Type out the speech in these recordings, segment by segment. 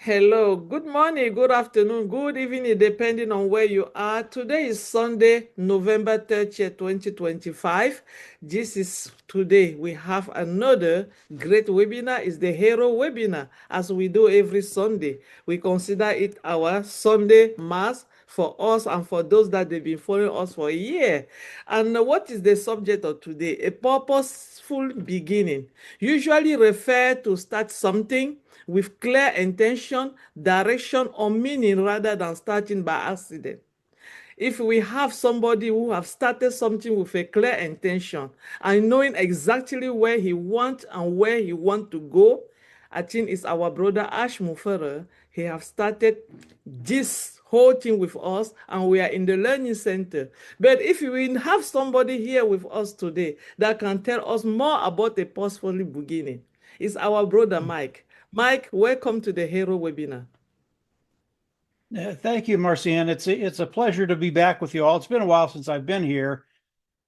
Hello, good morning, good afternoon, good evening, depending on where you are. Today is Sunday, November 30th, 2025. This is today. We have another great webinar. It's the Hero webinar, as we do every Sunday. We consider it our Sunday Mass for us and for those that they've been following us for a year. And what is the subject of today? A purposeful beginning. Usually refer to start something with clear intention, direction, or meaning rather than starting by accident. If we have somebody who have started something with a clear intention and knowing exactly where he wants and where he want to go, I think it's our brother Ash Mufere. He have started this whole thing with us and we are in the learning center. But if we have somebody here with us today that can tell us more about the purposeful beginning, it's our brother Mike. Mike, welcome to the Hero webinar. Thank you, Marcian. It's a pleasure to be back with you all. It's been a while since I've been here,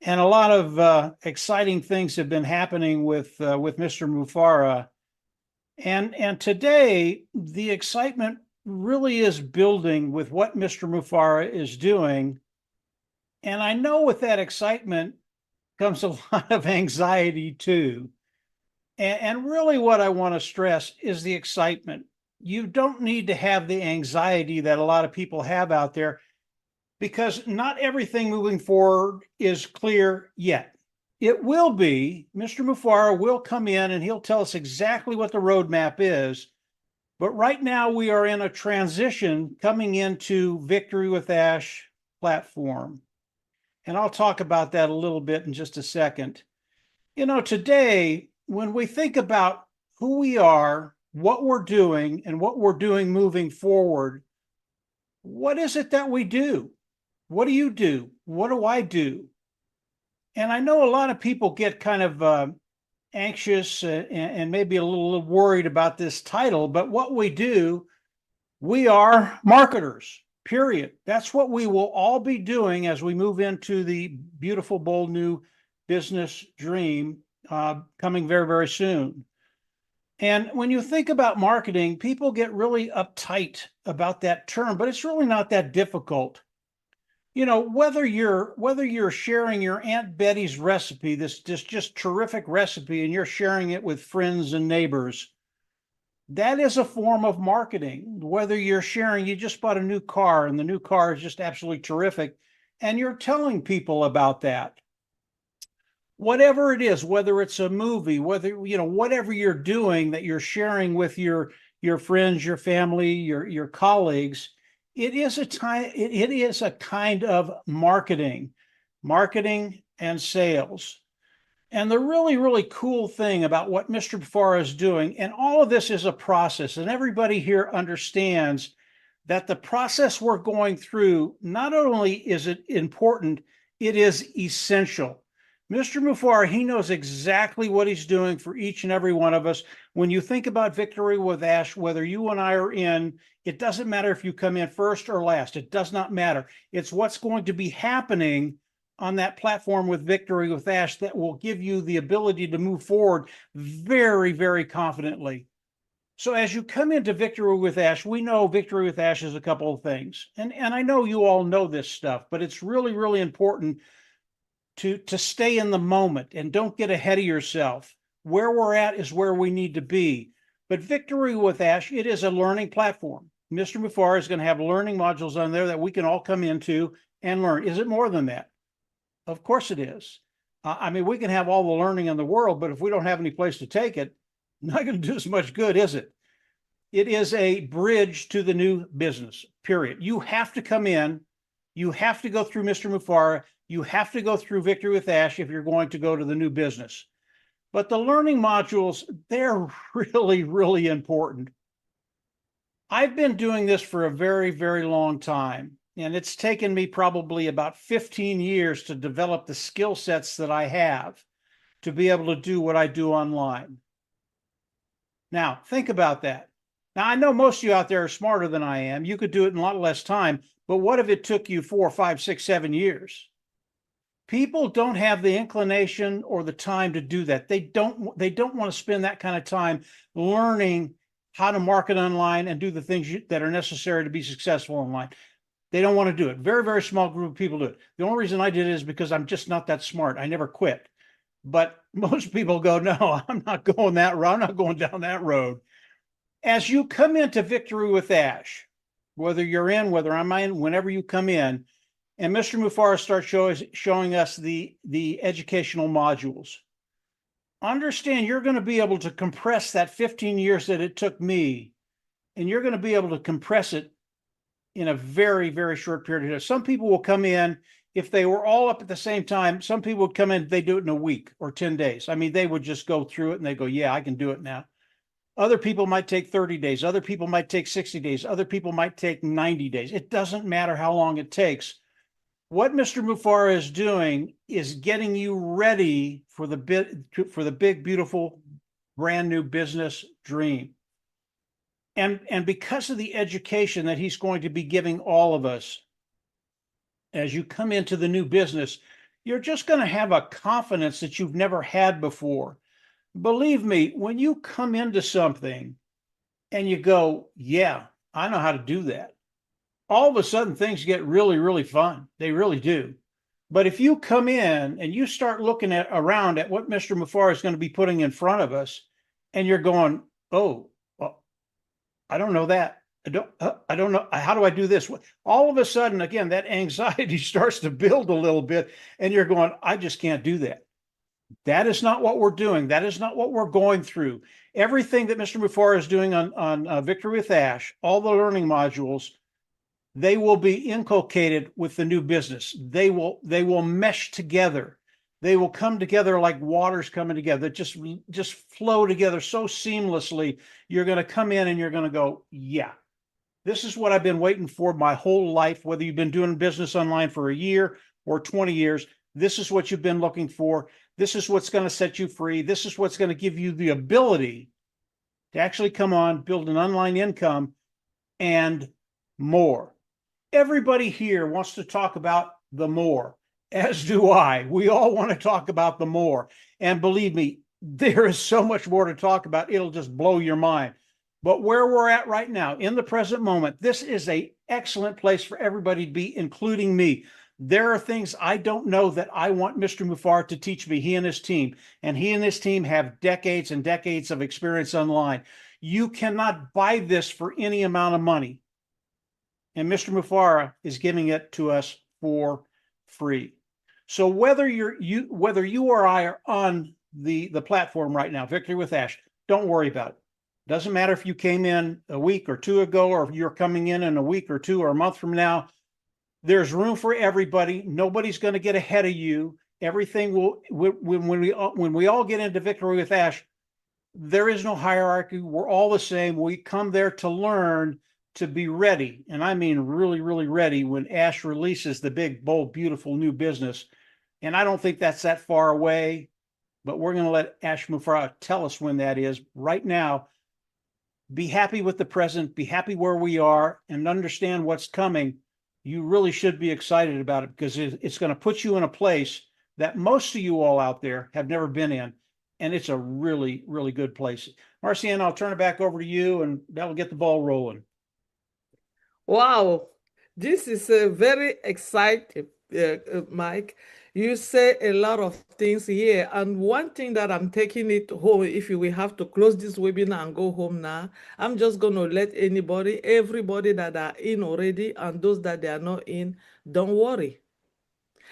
and a lot of exciting things have been happening with Mr. Mufara. And today the excitement really is building with what Mr. Mufara is doing. And I know with that excitement comes a lot of anxiety too. And really, what I want to stress is the excitement. You don't need to have the anxiety that a lot of people have out there because not everything moving forward is clear yet. It will be. Mr. Mufara will come in and he'll tell us exactly what the roadmap is. But right now, we are in a transition coming into Victory with Ash platform. And I'll talk about that a little bit in just a second. Today, when we think about who we are, what we're doing, and what we're doing moving forward, what is it that we do? What do you do? What do I do? And I know a lot of people get kind of anxious and maybe a little worried about this title, but what we do, we are marketers, period. That's what we will all be doing as we move into the beautiful, bold new business dream coming very, very soon. And when you think about marketing, people get really uptight about that term, but it's really not that difficult. Whether you're sharing your Aunt Betty's recipe, this just terrific recipe, and you're sharing it with friends and neighbors, that is a form of marketing. Whether you're sharing, you just bought a new car and the new car is just absolutely terrific, and you're telling people about that. Whatever it is, whether it's a movie, whatever you're doing that you're sharing with your friends, your family, your colleagues, it is a kind of marketing and sales. And the really, really cool thing about what Mr. Bafara is doing, and all of this is a process, and everybody here understands that the process we're going through, not only is it important, it is essential. Mr. Mufar, he knows exactly what he's doing for each and every one of us. When you think about Victory with Ash, whether you and I are in, it doesn't matter if you come in first or last. It does not matter. It's what's going to be happening on that platform with Victory with Ash that will give you the ability to move forward very, very confidently. So as you come into Victory with Ash, we know Victory with Ash is a couple of things. And I know you all know this stuff, but it's really, really important to stay in the moment and don't get ahead of yourself. Where we're at is where we need to be. But Victory with Ash, it is a learning platform. Mr. Mufar is going to have learning modules on there that we can all come into and learn. Is it more than that? Of course it is. We can have all the learning in the world, but if we don't have any place to take it, not going to do as much good, is it? It is a bridge to the new business, period. You have to come in. You have to go through Mr. Mufara. You have to go through Victory with Ash if you're going to go to the new business. But the learning modules, they're really, really important. I've been doing this for a very, very long time, and it's taken me probably about 15 years to develop the skill sets that I have to be able to do what I do online. Now, think about that. Now, I know most of you out there are smarter than I am. You could do it in a lot less time, but what if it took you 4, 5, 6, 7 years? People don't have the inclination or the time to do that. They don't want to spend that kind of time learning how to market online and do the things that are necessary to be successful online. They don't want to do it. Very, very small group of people do it. The only reason I did it is because I'm just not that smart. I never quit. But most people go, no, I'm not going that road. I'm not going down that road. As you come into Victory with Ash, whether you're in, whether I'm in, whenever you come in, and Mr. Mufara starts showing us the educational modules, understand you're going to be able to compress that 15 years that it took me, and you're going to be able to compress it in a very, very short period of time. Some people will come in, if they were all up at the same time, some people would come in, they do it in a week or 10 days. I mean, they would just go through it and they go, yeah, I can do it now. Other people might take 30 days. Other people might take 60 days. Other people might take 90 days. It doesn't matter how long it takes. What Mr. Mufara is doing is getting you ready for the big, beautiful, brand new business dream. And because of the education that he's going to be giving all of us, as you come into the new business, you're just going to have a confidence that you've never had before. Believe me, when you come into something and you go, yeah, I know how to do that, all of a sudden things get really, really fun. They really do. But if you come in and you start looking around at what Mr. Mufara is going to be putting in front of us, and you're going, oh, well, I don't know that. I don't know. How do I do this? All of a sudden, again, that anxiety starts to build a little bit, and you're going, I just can't do that. That is not what we're doing. That is not what we're going through. Everything that Mr. Mufara is doing on Victory with Ash, all the learning modules, they will be inculcated with the new business. They will mesh together. They will come together like water's coming together. Just flow together so seamlessly. You're going to come in and you're going to go, yeah, this is what I've been waiting for my whole life. Whether you've been doing business online for a year or 20 years, this is what you've been looking for. This is what's going to set you free. This is what's going to give you the ability to actually come on, build an online income, and more. Everybody here wants to talk about the more, as do I. We all want to talk about the more. And believe me, there is so much more to talk about. It'll just blow your mind. But where we're at right now, in the present moment, this is an excellent place for everybody to be, including me. There are things I don't know that I want Mr. Mufara to teach me, he and his team. And he and his team have decades and decades of experience online. You cannot buy this for any amount of money. And Mr. Mufara is giving it to us for free. So whether you or I are on the platform right now, Victory with Ash, don't worry about it. Doesn't matter if you came in a week or two ago, or if you're coming in a week or two or a month from now. There's room for everybody. Nobody's going to get ahead of you. Everything will, when we all get into Victory with Ash, there is no hierarchy. We're all the same. We come there to learn, to be ready. And I mean really, really ready when Ash releases the big, bold, beautiful new business. And I don't think that's that far away, but we're going to let Ash Mufara tell us when that is. Right now, be happy with the present, be happy where we are, and understand what's coming. You really should be excited about it, because it's going to put you in a place that most of you all out there have never been in. And it's a really, really good place. Marcianne, I'll turn it back over to you, and that'll get the ball rolling. Wow, this is a very exciting, Mike. You say a lot of things here, and one thing that I'm taking it home, if we have to close this webinar and go home now, I'm just going to let everybody that are in already, and those that they are not in, don't worry.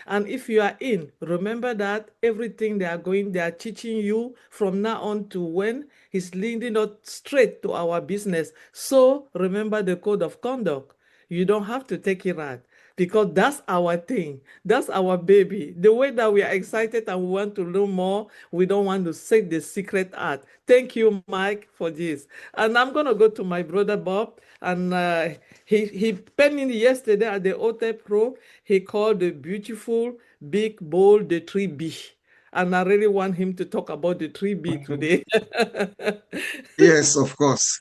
And if you are in, remember that everything they are teaching you from now on to when is leading us straight to our business. So remember the code of conduct. You don't have to take it out, because that's our thing. That's our baby. The way that we are excited and we want to learn more, we don't want to say the secret out. Thank you, Mike, for this. And I'm going to go to my brother Bob. And he penned in yesterday at the Hotel Pro, he called the beautiful, big, bold, the 3B. And I really want him to talk about the 3B today. Yes, of course.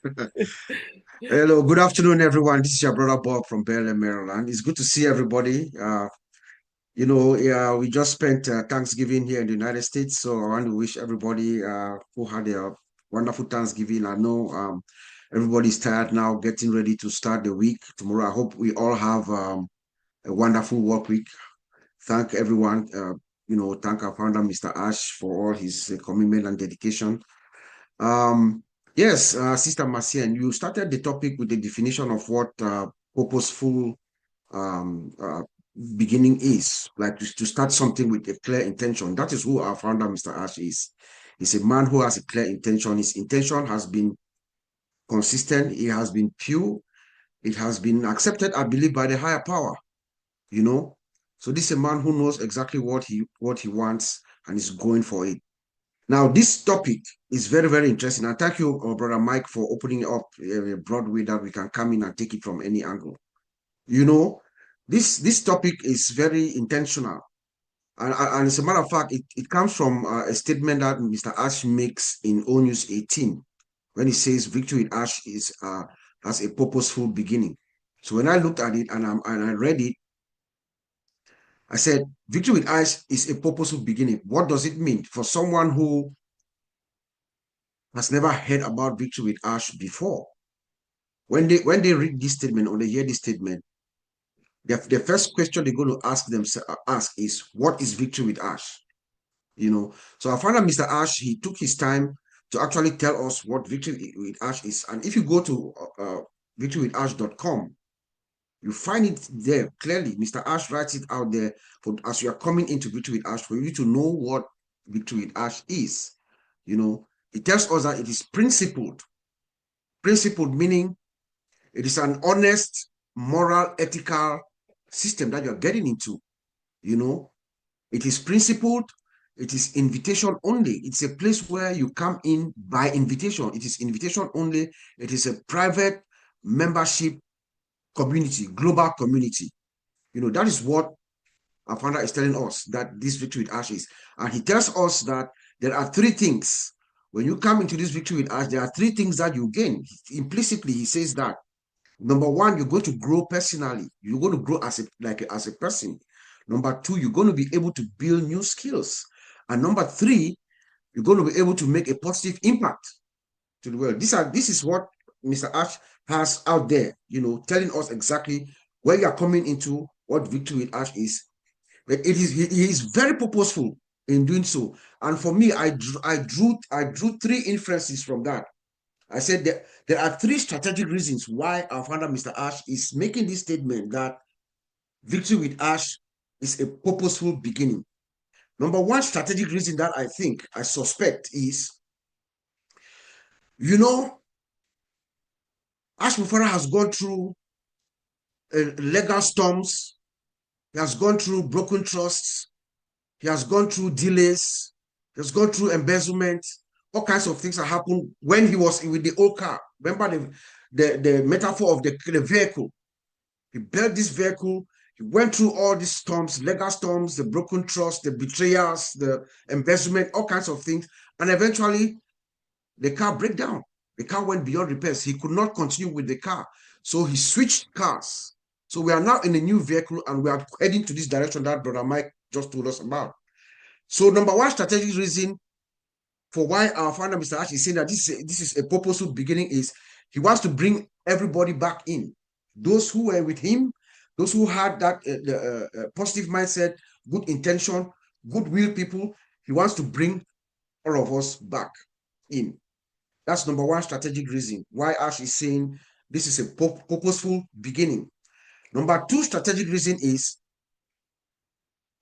Hello, good afternoon, everyone. This is your brother Bob from Berlin, Maryland. It's good to see everybody. We just spent Thanksgiving here in the United States, so I want to wish everybody who had a wonderful Thanksgiving. I know Everybody's tired now, getting ready to start the week. Tomorrow, I hope we all have a wonderful work week. Thank everyone. Thank our founder, Mr. Ash, for all his commitment and dedication. Yes, Sister Marcian, you started the topic with the definition of what purposeful beginning is, like to start something with a clear intention. That is who our founder, Mr. Ash, is. He's a man who has a clear intention. His intention has been consistent. It has been pure. It has been accepted, I believe, by the higher power. So this is a man who knows exactly what he wants and is going for it. Now, this topic is very, very interesting. And thank you, Brother Mike, for opening up a broad way that we can come in and take it from any angle. This topic is very intentional. And as a matter of fact, it comes from a statement that Mr. Ash makes in O News 18, when he says victory with Ash is as a purposeful beginning. So when I looked at it and I read it, I said, victory with Ash is a purposeful beginning. What does it mean for someone who has never heard about victory with Ash before? When they read this statement or they hear this statement, the first question they're going to ask is, what is victory with Ash? So I found out Mr. Ash, he took his time to actually tell us what victory with Ash is. And if you go to victorywithash.com, you find it there clearly. Mr. Ash writes it out there as you are coming into victory with Ash, for you to know what victory with Ash is. It tells us that it is principled. Principled meaning it is an honest, moral, ethical system that you're getting into. It is principled. It is invitation only. It's a place where you come in by invitation. It is invitation only. It is a private membership community, global community. That is what our founder is telling us, that this victory with Ash is. And he tells us that there are three things. When you come into this victory with Ash, there are three things that you gain. Implicitly, he says that. Number one, you're going to grow personally. You're going to grow as a person. Number two, you're going to be able to build new skills. And number three, you're going to be able to make a positive impact to the world. This is what Mr. Ash has out there, telling us exactly where you are coming into, what victory with Ash is. But he is very purposeful in doing so. And for me, I drew three inferences from that. I said that there are three strategic reasons why our founder, Mr. Ash, is making this statement that victory with Ash is a purposeful beginning. Number one strategic reason that I suspect is, Ash Mufara has gone through legal storms. He has gone through broken trusts. He has gone through delays. He has gone through embezzlement. All kinds of things that happened when he was with the old car. Remember the metaphor of the vehicle. He built this vehicle. He went through all these storms, legal storms, the broken trust, the betrayals, the embezzlement, all kinds of things. And eventually, the car broke down. The car went beyond repairs. He could not continue with the car. So he switched cars. So we are now in a new vehicle and we are heading to this direction that Brother Mike just told us about. So number one strategic reason for why our founder, Mr. Ash, is saying that this is a purposeful beginning is he wants to bring everybody back in. Those who were with him, those who had that positive mindset, good intention, goodwill people, he wants to bring all of us back in. That's number one strategic reason why Ash is saying this is a purposeful beginning. Number two strategic reason is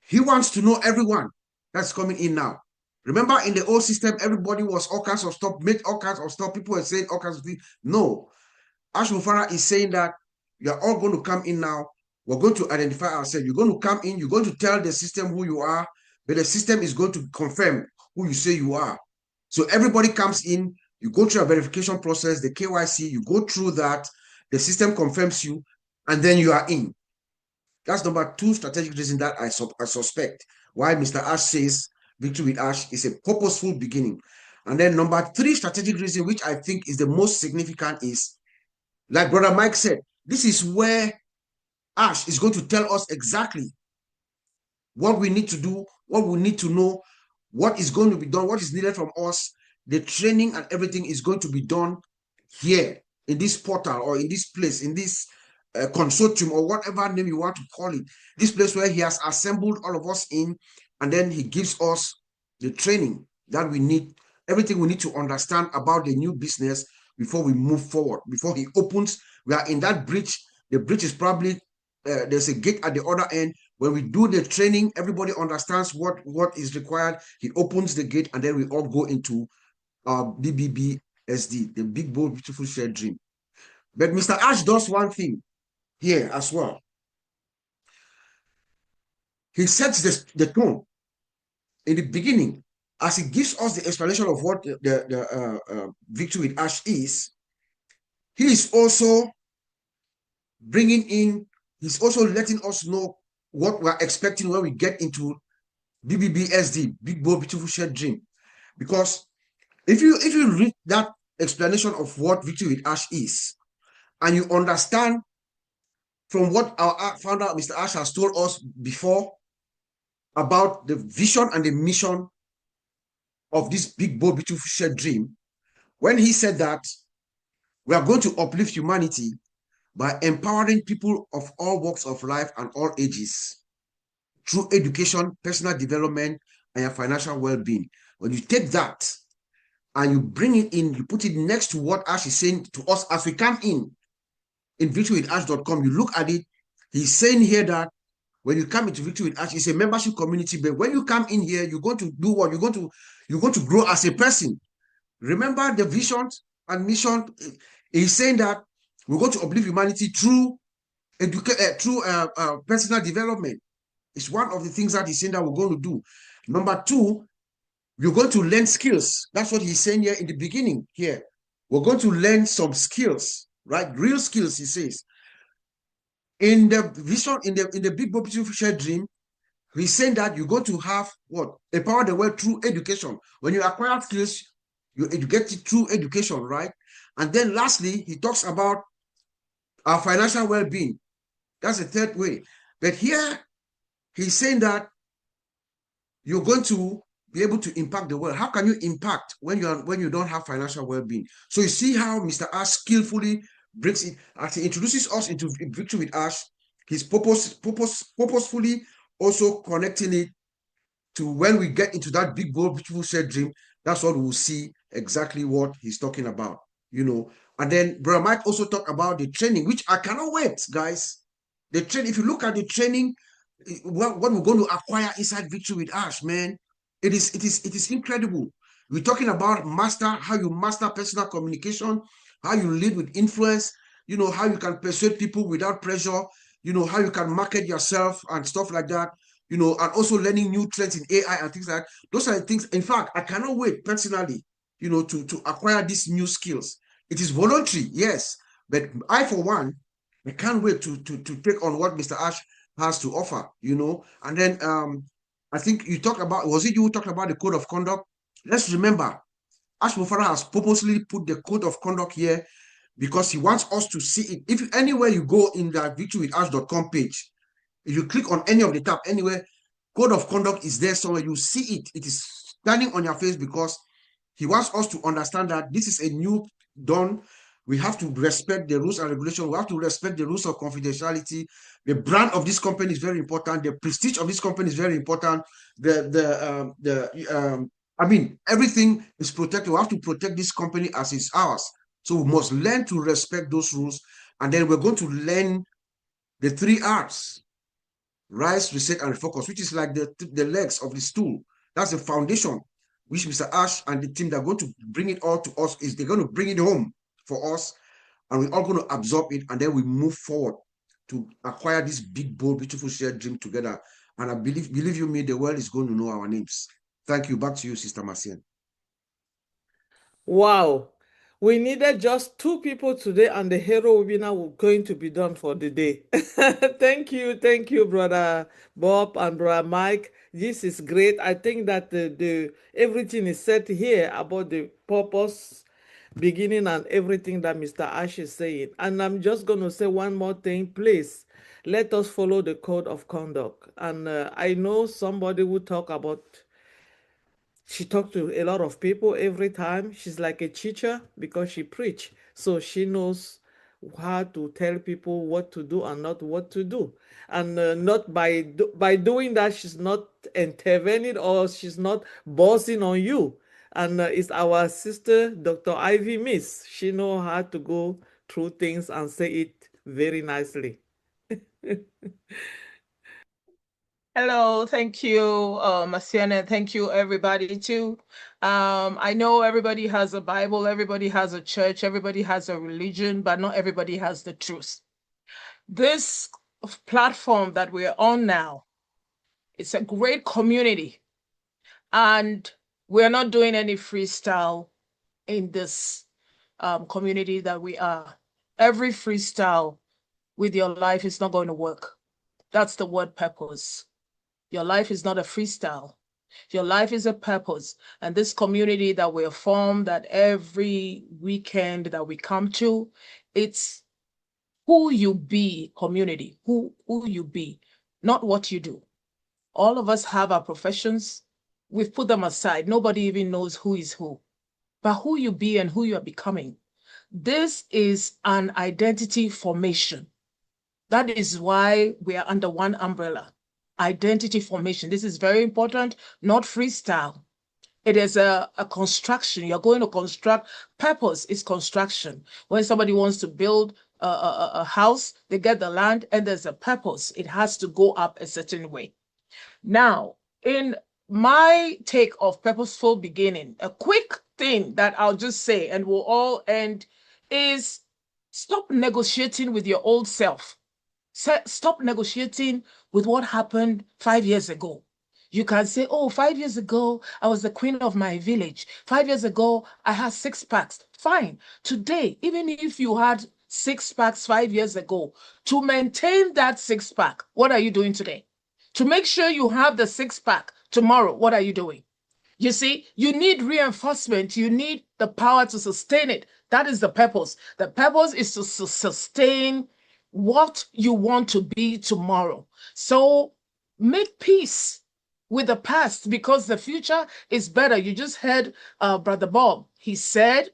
he wants to know everyone that's coming in now. Remember, in the old system, everybody was all kinds of stuff, made all kinds of stuff. People were saying all kinds of things. No. Ash Mufara is saying that you're all going to come in now. We're going to identify ourselves. You're going to come in. You're going to tell the system who you are, but the system is going to confirm who you say you are. So everybody comes in. You go through a verification process, the KYC. You go through that. The system confirms you, and then you are in. That's number two strategic reason that I suspect why Mr. Ash says victory with Ash is a purposeful beginning. And then number three strategic reason, which I think is the most significant, is, like Brother Mike said, this is where Ash is going to tell us exactly what we need to do, what we need to know, what is going to be done, what is needed from us. The training and everything is going to be done here. in this portal or in this place, in this consortium or whatever name you want to call it, this place where he has assembled all of us in, and then he gives us the training that we need, everything we need to understand about the new business before we move forward, before he opens. We are in that bridge. The bridge is probably, there's a gate at the other end. When we do the training, everybody understands what is required. He opens the gate, and then we all go into BBBSD, the Big Bold Beautiful Shared Dream. But Mr. Ash does one thing here as well. He sets the tone in the beginning as he gives us the explanation of what the Victory with Ash is. He is also bringing in, he's also letting us know what we're expecting when we get into BBBSD, Big Bold Beautiful Shared Dream. Because if you read that explanation of what Victory with Ash is, and you understand from what our founder, Mr. Ash, has told us before about the vision and the mission of this Big Bold Beautiful Shared Dream, when he said that we are going to uplift humanity by empowering people of all walks of life and all ages through education, personal development, and your financial well-being. When you take that and you bring it in, you put it next to what Ash is saying to us as we come in victorywithash.com, you look at it, he's saying here that when you come into Victory with Ash, it's a membership community, but when you come in here, you're going to do what? You're going to grow as a person. Remember the vision and mission. He's saying that we're going to uplift humanity through personal development. It's one of the things that he's saying that we're going to do. Number two, you're going to learn skills. That's what he's saying here in the beginning here. We're going to learn some skills, right? Real skills, he says. In the vision, in the Big Bold Beautiful Shared Dream, he's saying that you're going to have what? Empower the world through education. When you acquire skills, you get it through education, right? And then lastly, he talks about our financial well-being. That's the third way. But here, he's saying that you're going to be able to impact the world. How can you impact when you don't have financial well-being? So you see how Mr. Ash skillfully brings it, as he introduces us into Victory with Ash, he's purposefully also connecting it to when we get into that big, bold, beautiful shared dream. That's what we'll see exactly what he's talking about, you know. And then Brother Mike also talked about the training, which I cannot wait, guys. The training, if you look at the training, what we're going to acquire inside Victory with Ash, man, it is incredible. We're talking about how you master personal communication, how you lead with influence, you know, how you can persuade people without pressure, you know, how you can market yourself and stuff like that, you know, and also learning new trends in AI and things like that. Those are the things. In fact, I cannot wait personally, you know, to acquire these new skills. It is voluntary, yes, but I, for one, I can't wait to take on what Mr. Ash has to offer, you know. And then I think you talked about, was it you who talked about the code of conduct? Let's remember, Ash Mufara has purposely put the code of conduct here because he wants us to see it. If anywhere you go in that victorywithash.com page, if you click on any of the tab, anywhere, code of conduct is there somewhere. You see it. It is standing on your face because he wants us to understand that this is a new dawn. We have to respect the rules and regulations. We have to respect the rules of confidentiality. The brand of this company is very important. The prestige of this company is very important. I mean, everything is protected. We have to protect this company as it's ours. So we must learn to respect those rules. And then we're going to learn the 3 R's. Rise, reset, and focus, which is like the legs of the stool. That's the foundation, which Mr. Ash and the team that are going to bring it all to us, is they're going to bring it home for us, and we're all going to absorb it, and then we move forward to acquire this big, bold, beautiful shared dream together. And I believe you me, the world is going to know our names. Thank you. Back to you, Sister Marcian. Wow. We needed just 2 people today, and the hero webinar was going to be done for the day. Thank you, Brother Bob and Brother Mike. This is great. I think that the everything is said here about the purpose, beginning, and everything that Mr. Ash is saying. And I'm just going to say one more thing, please. Let us follow the code of conduct. And I know somebody will talk about She talked to a lot of people every time. She's like a teacher because she preach. So she knows how to tell people what to do and not what to do. And not by doing that, she's not intervening or she's not bossing on you. And it's our sister, Dr. Ivy Miss. She know how to go through things and say it very nicely. Hello, thank you, Masiana. Thank you, everybody, too. I know everybody has a Bible, everybody has a church, everybody has a religion, but not everybody has the truth. This platform that we're on now, it's a great community, and we're not doing any freestyle in this community that we are. Every freestyle with your life is not going to work. That's the word purpose. Your life is not a freestyle. Your life is a purpose. And this community that we're formed, that every weekend that we come to, it's who you be community, who you be, not what you do. All of us have our professions. We've put them aside. Nobody even knows who is who. But who you be and who you are becoming. This is an identity formation. That is why we are under one umbrella. Identity formation. This is very important, not freestyle. It is a construction. You're going to construct. Purpose is construction. When somebody wants to build a house, they get the land and there's a purpose. It has to go up a certain way. Now, in my take of purposeful beginning, a quick thing that I'll just say and we'll all end is stop negotiating with your old self. Stop negotiating with what happened 5 years ago. You can say, oh, 5 years ago, I was the queen of my village. 5 years ago, I had 6 packs. Fine. Today, even if you had 6 packs 5 years ago, to maintain that 6 pack, what are you doing today? To make sure you have the 6 pack tomorrow, what are you doing? You see, you need reinforcement. You need the power to sustain it. That is the purpose. The purpose is to sustain what you want to be tomorrow. So make peace with the past because the future is better. You just heard Brother Bob. He said,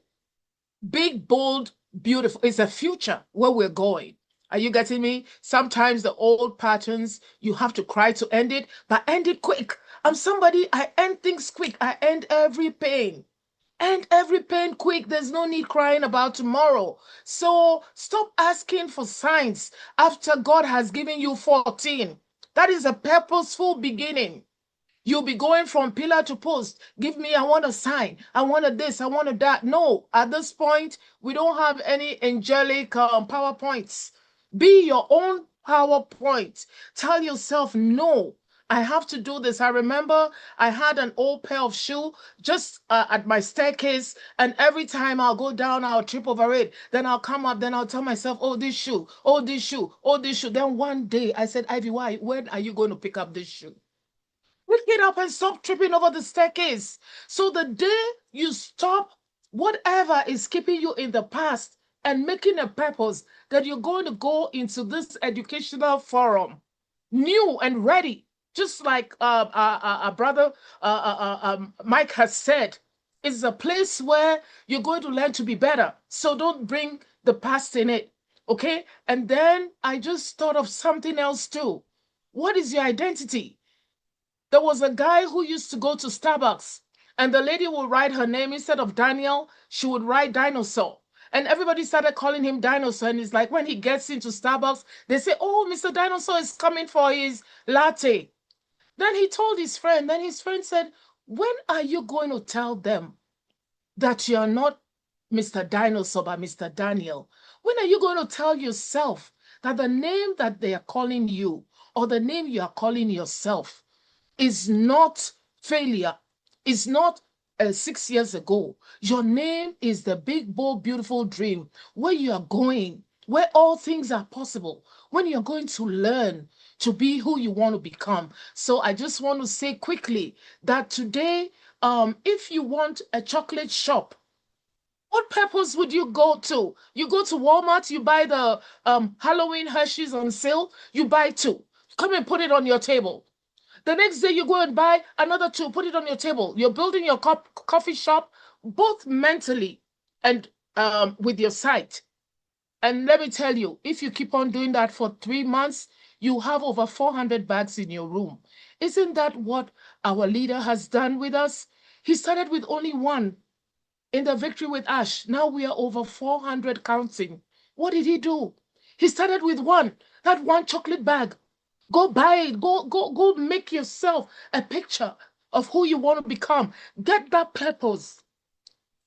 big, bold, beautiful. It's a future where we're going. Are you getting me? Sometimes the old patterns, you have to cry to end it, but end it quick. I'm somebody, I end things quick. I end every pain. End every pain quick. There's no need crying about tomorrow. So stop asking for signs after God has given you 14. That is a purposeful beginning. You'll be going from pillar to post. Give me, I want a sign. I want a this, I want a that. No, at this point, we don't have any angelic PowerPoints. Be your own PowerPoint. Tell yourself, no, I have to do this. I remember I had an old pair of shoe just at my staircase, and every time I'll go down, I'll trip over it. Then I'll come up, then I'll tell myself, oh, this shoe, oh, this shoe, oh, this shoe. Then one day I said, Ivy, why? When are you going to pick up this shoe? Pick it up and stop tripping over the staircase. So the day you stop whatever is keeping you in the past and making a purpose that you're going to go into this educational forum new and ready, just like brother Mike has said, it's a place where you're going to learn to be better. So don't bring the past in it, okay? And then I just thought of something else too. What is your identity? There was a guy who used to go to Starbucks, and the lady would write her name instead of Daniel, she would write dinosaur. And everybody started calling him Dinosaur. And it's like when he gets into Starbucks, they say, oh, Mr. Dinosaur is coming for his latte. Then he told his friend, then his friend said, when are you going to tell them that you're not Mr. Dinosaur, but Mr. Daniel? When are you going to tell yourself that the name that they are calling you or the name you are calling yourself is not failure, is not 6 years ago. Your name is the big, bold, beautiful dream where you are going, where all things are possible, when you're going to learn to be who you want to become. So I just want to say quickly that today, if you want a chocolate shop, what purpose would you go to? You go to Walmart, you buy the Halloween Hershey's on sale, you buy 2. Come and put it on your table. The next day you go and buy another two, put it on your table. You're building your coffee shop, both mentally and with your sight. And let me tell you, if you keep on doing that for 3 months, you have over 400 bags in your room. Isn't that what our leader has done with us? He started with only one in the victory with Ash. Now we are over 400 counting. What did he do? He started with one, that one chocolate bag. Go buy it. Go make yourself a picture of who you want to become. Get that purpose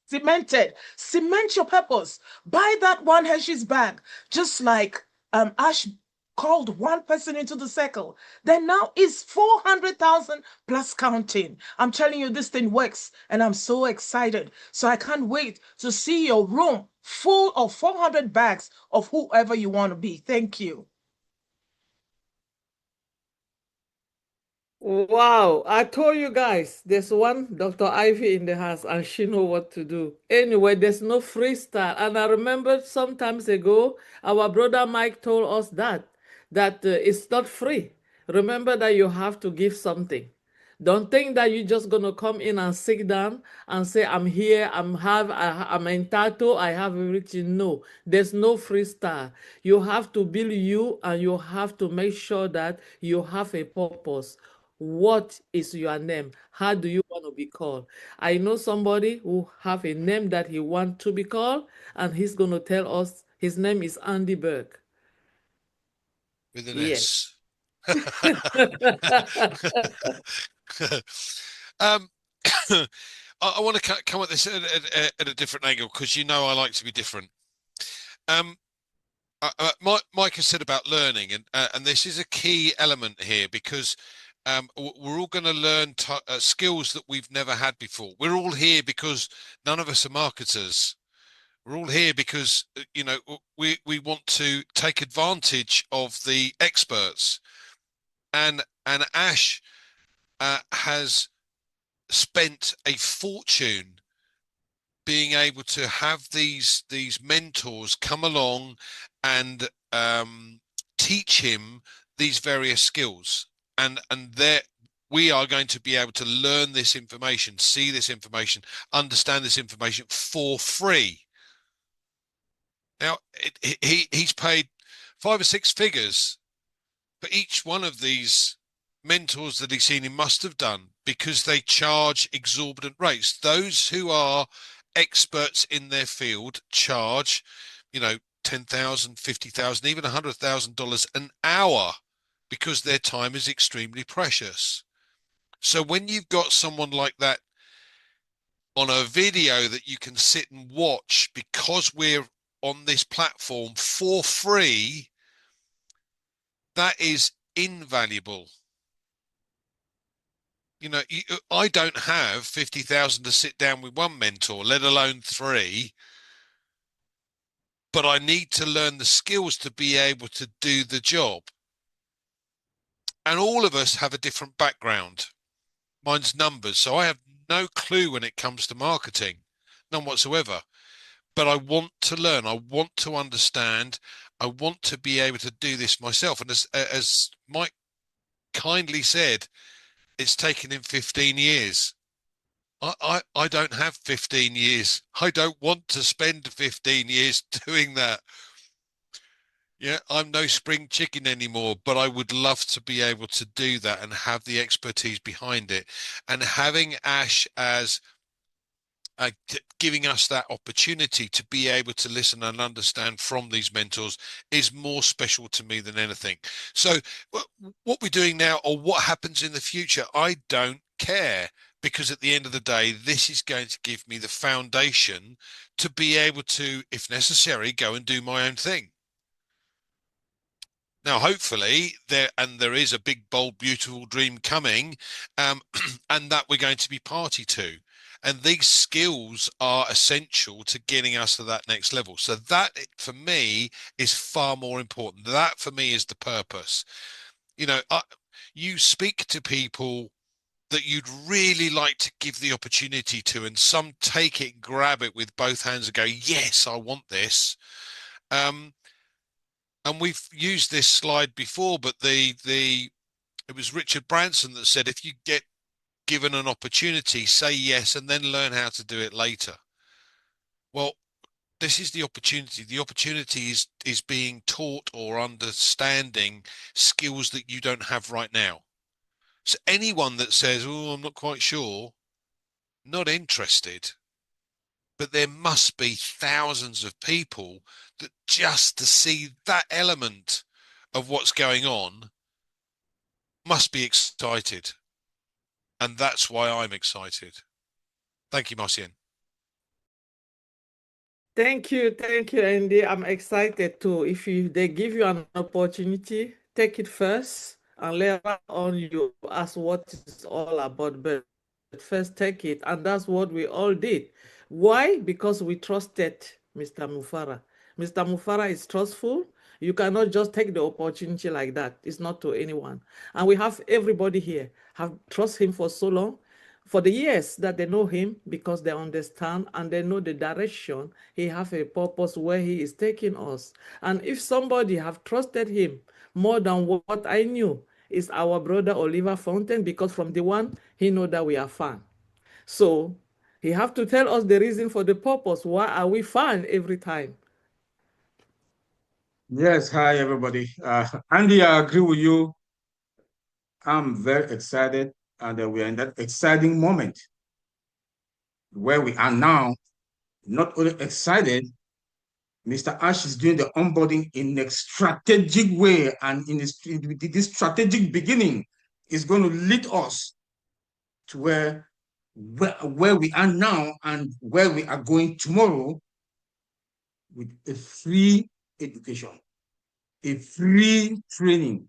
cemented. Cement your purpose. Buy that one Hershey's bag, just like Ash called one person into the circle. Then now it's 400,000 plus counting. I'm telling you, this thing works, and I'm so excited. So I can't wait to see your room full of 400 bags of whoever you want to be. Thank you. Wow, I told you guys, there's one Dr. Ivy in the house and she know what to do. Anyway, there's no freestyle. And I remember some times ago, our brother Mike told us that it's not free. Remember that you have to give something. Don't think that you're just gonna come in and sit down and say, I'm here, I'm entitled, I have everything. No, there's no freestyle. You have to build you, and you have to make sure that you have a purpose. What is your name? How do you want to be called? I know somebody who have a name that he want to be called, and he's going to tell us his name is Andy Burke. With an Yes. S. um, I want to come at this at a different angle, because I like to be different. Mike has said about learning, and this is a key element here, because we're all going to learn skills that we've never had before. We're all here because none of us are marketers. We're all here because we want to take advantage of the experts, and Ash has spent a fortune being able to have these mentors come along and teach him these various skills, and there we are going to be able to learn this information, see this information, understand this information for free. Now he's paid 5 or 6 figures for each one of these mentors that he's seen. He must have done, because they charge exorbitant rates. Those who are experts in their field charge, $10,000, $50,000, even $100,000 an hour, because their time is extremely precious. So when you've got someone like that on a video that you can sit and watch, because we're on this platform for free, that is invaluable. I don't have 50,000 to sit down with one mentor, let alone 3. But I need to learn the skills to be able to do the job. And all of us have a different background. Mine's numbers, so I have no clue when it comes to marketing, none whatsoever. But I want to learn. I want to understand. I want to be able to do this myself. And as Mike kindly said, it's taken him 15 years. I don't have 15 years. I don't want to spend 15 years doing that. Yeah, I'm no spring chicken anymore, but I would love to be able to do that and have the expertise behind it. And having Ash as giving us that opportunity to be able to listen and understand from these mentors is more special to me than anything. So what we're doing now, or what happens in the future, I don't care, because at the end of the day, this is going to give me the foundation to be able to, if necessary, go and do my own thing. Now, hopefully, there is a big, bold, beautiful dream coming, and that we're going to be party to. And these skills are essential to getting us to that next level. So that, for me, is far more important. That, for me, is the purpose. You speak to people that you'd really like to give the opportunity to, and some take it, grab it with both hands and go, yes, I want this. And we've used this slide before, but the It was Richard Branson that said, if you get given an opportunity, say yes, and then learn how to do it later. Well, this is the opportunity. The opportunity is being taught or understanding skills that you don't have right now. So anyone that says, oh, I'm not quite sure, not interested. But there must be thousands of people that just to see that element of what's going on must be excited. And that's why I'm excited. Thank you, Marcien. Thank you, Andy. I'm excited too. If they give you an opportunity, take it first, and later on you ask what it's all about. But first, take it, and that's what we all did. Why? Because we trusted Mr. Mufara. Mr. Mufara is trustful. You cannot just take the opportunity like that. It's not to anyone. And we have everybody here have trust him for so long, for the years that they know him, because they understand and they know the direction. He have a purpose where he is taking us. And if somebody have trusted him more than what I knew, is our brother Oliver Fountain, because from the one he know that we are fan. So he have to tell us the reason for the purpose. Why are we fan every time? Yes, hi everybody. Andy, I agree with you. I'm very excited, and we are in that exciting moment where we are now. Not only excited, Mr. Ash is doing the onboarding in a strategic way, and in this strategic beginning is going to lead us to where we are now and where we are going tomorrow, with a free education, a free training,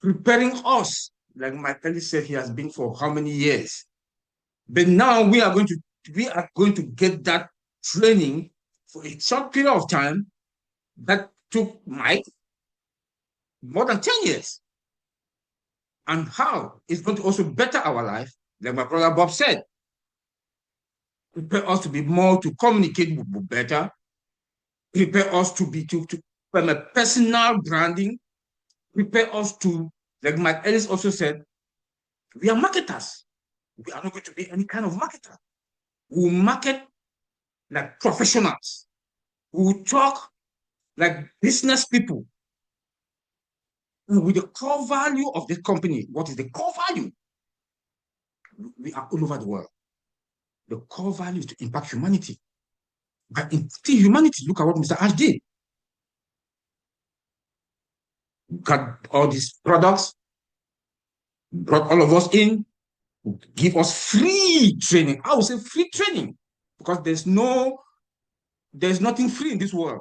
preparing us, like my colleague said, he has been for how many years. But now we are going to get that training for a short period of time that took Mike more than 10 years. And how it's going to also better our life, like my brother Bob said. Prepare us to be more, to communicate better, prepare us to from a personal branding, prepare us to, like Mike Ellis also said, we are marketers. We are not going to be any kind of marketer. We will market like professionals. We will talk like business people. And with the core value of the company, what is the core value? We are all over the world. The core value is to impact humanity. By impacting humanity, look at what Mr. Ash did. Got all these products, brought all of us in, give us free training. I would say free training, because there's nothing free in this world.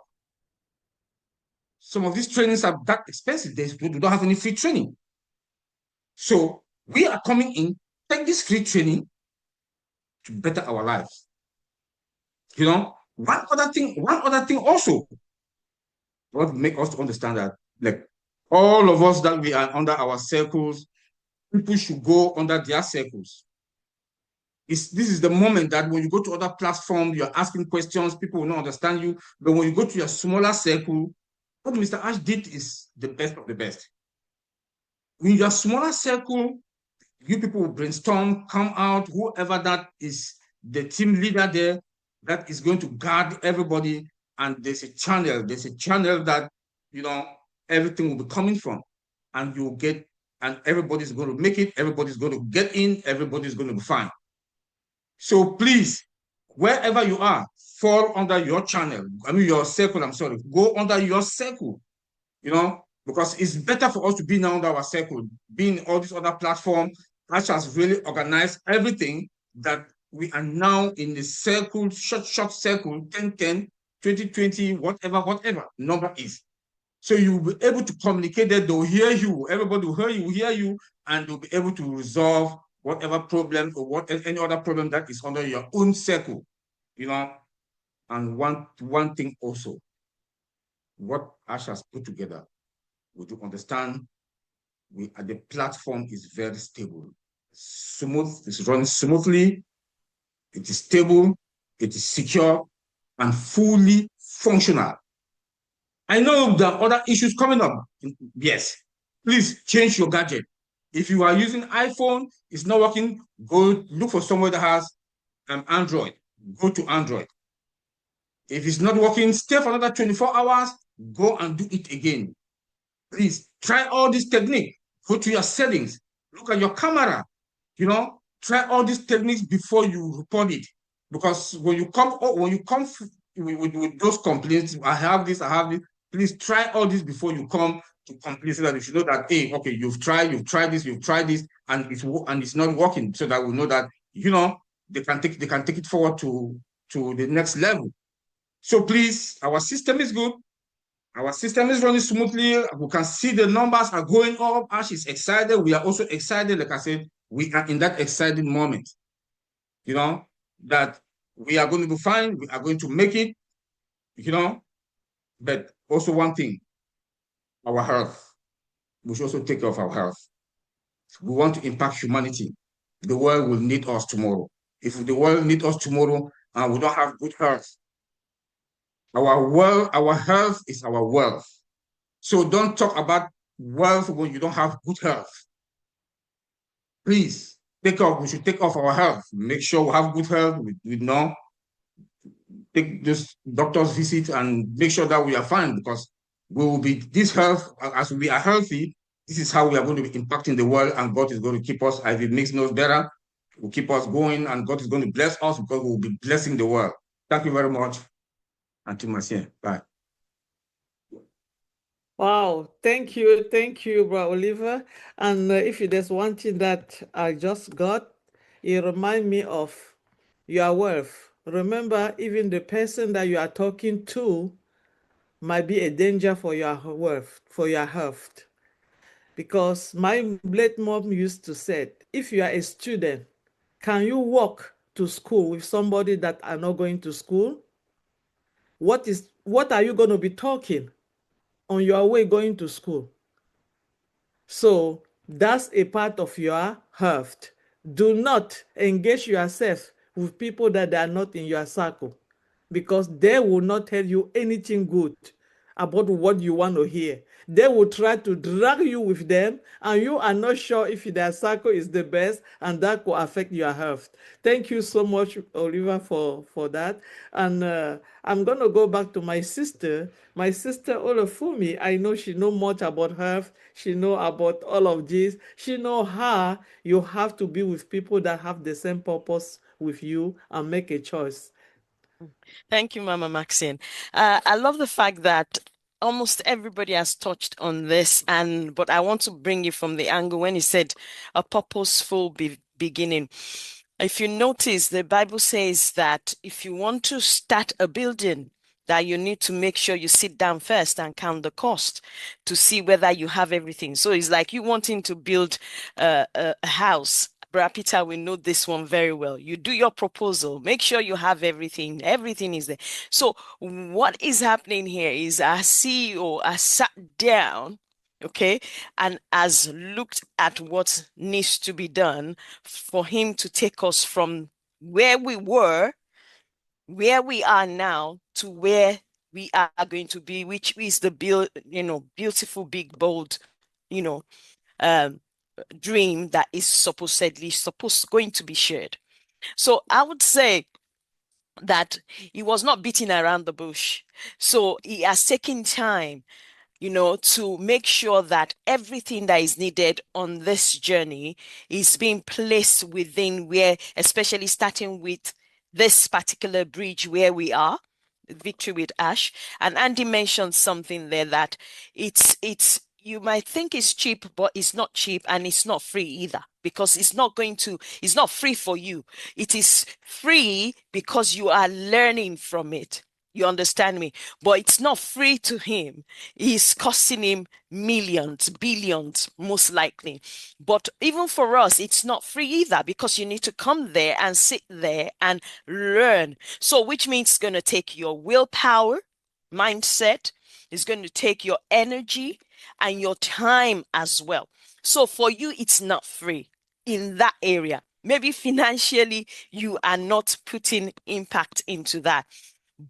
Some of these trainings are that expensive. We don't have any free training. So we are coming in, take this free training to better our lives. You know, one other thing also, what make us to understand that, like, all of us that we are under our circles, people should go under their circles. This is the moment that when you go to other platforms, you're asking questions, people will not understand you. But when you go to your smaller circle, what Mr. Ash did is the best of the best. In your smaller circle, you people will brainstorm, come out, whoever that is the team leader there, that is going to guard everybody. And there's a channel that, everything will be coming from. And you'll get, and everybody's going to make it, everybody's going to get in, everybody's going to be fine. So please, wherever you are, fall under your channel. Your circle, go under your circle, because it's better for us to be now under our circle. Being all these other platforms, Ash has really organized everything that we are now in the circle, short circle, 10-10, 20-20, whatever number is. So you'll be able to communicate that they'll hear you, everybody will hear you, and they'll be able to resolve whatever problem or any other problem that is under your own circle, And one thing also, what Ash has put together, we do understand the platform is very stable, smooth, it's running smoothly, it is stable, it is secure, and fully functional. I know there are other issues coming up. Yes, please change your gadget. If you are using iPhone, it's not working, go look for somewhere that has an Android. Go to Android. If it's not working, stay for another 24 hours, go and do it again. Please try all this technique. Go to your settings, look at your camera, try all these techniques before you report it. Because when you come with those complaints, I have this, please try all this before you come to complain, so that you should know that, hey, okay, you've tried this, and it's not working, so that we know that they can take it forward to the next level. So please, our system is good. Our system is running smoothly. We can see the numbers are going up. Ash is excited. We are also excited. Like I said, we are in that exciting moment, that we are going to be fine. We are going to make it, But also one thing, our health. We should also take care of our health. We want to impact humanity. The world will need us tomorrow. If the world needs us tomorrow and we don't have good health, our health is our wealth. So don't talk about wealth when you don't have good health. Please, we should take off our health. Make sure we have good health. We know, take this doctor's visit and make sure that we are fine, because we will be this health, as we are healthy, this is how we are going to be impacting the world, and God is going to keep us, as it makes us better, will keep us going, and God is going to bless us, because we will be blessing the world. Thank you very much. Until Marcia. Bye. Wow, thank you, Bro Oliver. And if there's one thing that I just got, it reminds me of your worth. Remember, even the person that you are talking to might be a danger for your worth, for your health. Because my late mom used to say, if you are a student, can you walk to school with somebody that are not going to school? What are you going to be talking on your way going to school? So that's a part of your health. Do not engage yourself with people that are not in your circle, because they will not tell you anything good about what you want to hear. They will try to drag you with them, and you are not sure if their circle is the best, and that could affect your health. Thank you so much, Oliver, for that. And I'm going to go back to my sister. My sister, Olafumi, I know she know much about health. She know about all of this. She know how you have to be with people that have the same purpose with you and make a choice. Thank you, Mama Maxine. I love the fact that almost everybody has touched on this, but I want to bring you from the angle when he said a purposeful beginning. If you notice, the Bible says that if you want to start a building, that you need to make sure you sit down first and count the cost to see whether you have everything. So it's like you wanting to build a house. Brad Peter, we know this one very well. You do your proposal, make sure you have everything. Everything is there. So what is happening here is our CEO has sat down, okay, and has looked at what needs to be done for him to take us from where we were, where we are now, to where we are going to be, which is the beautiful, big, bold, you know, um, dream that is supposedly going to be shared. So I would say that he was not beating around the bush. So he has taken time, to make sure that everything that is needed on this journey is being placed within where, especially starting with this particular bridge where we are, Victory with Ash. And Andy mentioned something there that it's you might think it's cheap, but it's not cheap, and it's not free either, because it's not free for you. It is free because you are learning from it. You understand me? But it's not free to him. It's costing him millions, billions, most likely. But even for us, it's not free either, because you need to come there and sit there and learn. So, which means it's going to take your willpower, mindset, it's going to take your energy and your time as well. So, for you, it's not free in that area. Maybe financially, you are not putting impact into that.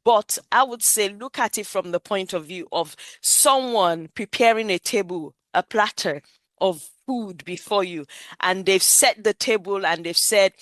But I would say look at it from the point of view of someone preparing a table, a platter of food before you, and they've set the table and they've said,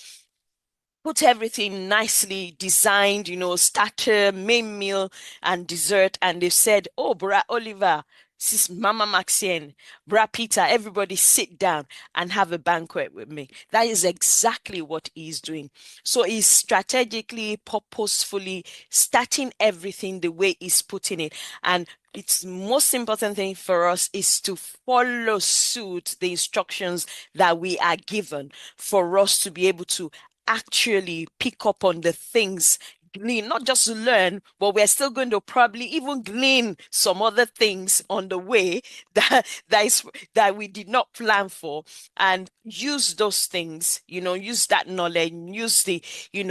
put everything nicely designed, starter, main meal, and dessert. And they've said, oh, Bra Oliver, this is Mama Maxine, Bra Peter, everybody sit down and have a banquet with me. That is exactly what he's doing. So he's strategically, purposefully starting everything the way he's putting it. And it's most important thing for us is to follow suit the instructions that we are given for us to be able to actually pick up on the things, glean, not just learn, but we're still going to probably even glean some other things on the way that we did not plan for, and use those things, use that knowledge, use the,